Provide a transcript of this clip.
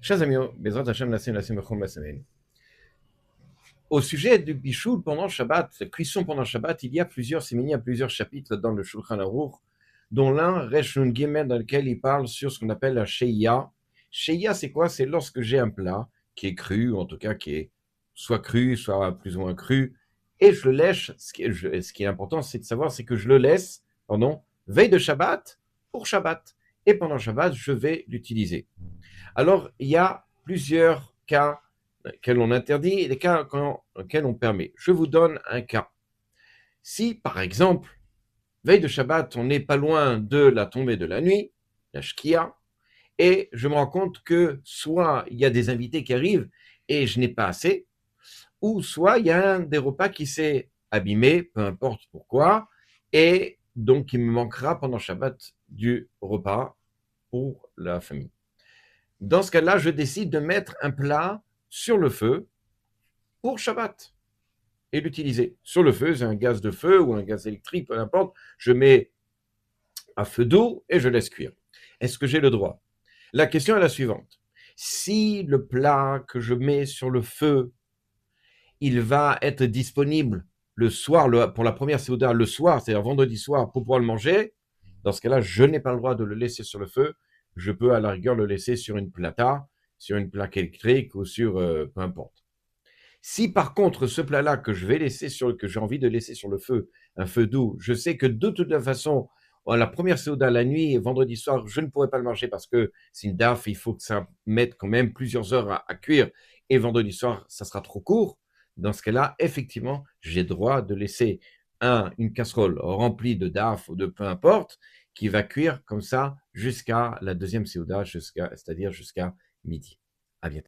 Chers amis, Bezrat Hashem, Nassim Bechol Basamen. Au sujet du bichoul pendant Shabbat, la cuisson pendant Shabbat, il y a plusieurs séminaires, il y a plusieurs chapitres dans le Shulchan Aruch, dont l'un, Resh Nun Gimel, dans lequel il parle sur ce qu'on appelle la Sheia. Sheia, c'est quoi? C'est lorsque j'ai un plat qui est cru, ou en tout cas qui est soit cru, soit plus ou moins cru, et je le lèche. Ce qui est important, c'est de savoir, c'est que je le laisse, veille de Shabbat, pour Shabbat. Et pendant Shabbat, je vais l'utiliser. Alors, il y a plusieurs cas auxquels on interdit et des cas auxquels on permet. Je vous donne un cas. Si, par exemple, veille de Shabbat, on n'est pas loin de la tombée de la nuit, la Shkia, et je me rends compte que soit il y a des invités qui arrivent et je n'ai pas assez, ou soit il y a un des repas qui s'est abîmé, peu importe pourquoi, et donc il me manquera pendant Shabbat du repas pour la famille. Dans ce cas-là, je décide de mettre un plat sur le feu pour Shabbat et l'utiliser. Sur le feu, c'est un gaz de feu ou un gaz électrique, peu importe. Je mets à feu doux et je laisse cuire. Est-ce que j'ai le droit? La question est la suivante. Si le plat que je mets sur le feu, il va être disponible le soir, pour la première Seuda, le soir, c'est-à-dire vendredi soir, pour pouvoir le manger, dans ce cas-là, je n'ai pas le droit de le laisser sur le feu. Je peux à la rigueur le laisser sur une plata, sur une plaque électrique ou sur peu importe. Si par contre ce plat-là que j'ai envie de laisser sur le feu, un feu doux, je sais que de toute façon, la première Seuda, la nuit, vendredi soir, je ne pourrai pas le manger parce que c'est une daf, il faut que ça mette quand même plusieurs heures à cuire et vendredi soir, ça sera trop court. Dans ce cas-là, effectivement, j'ai droit de laisser une casserole remplie de daf ou de peu importe, qui va cuire comme ça jusqu'à la deuxième Seuda, c'est-à-dire jusqu'à midi. À bientôt.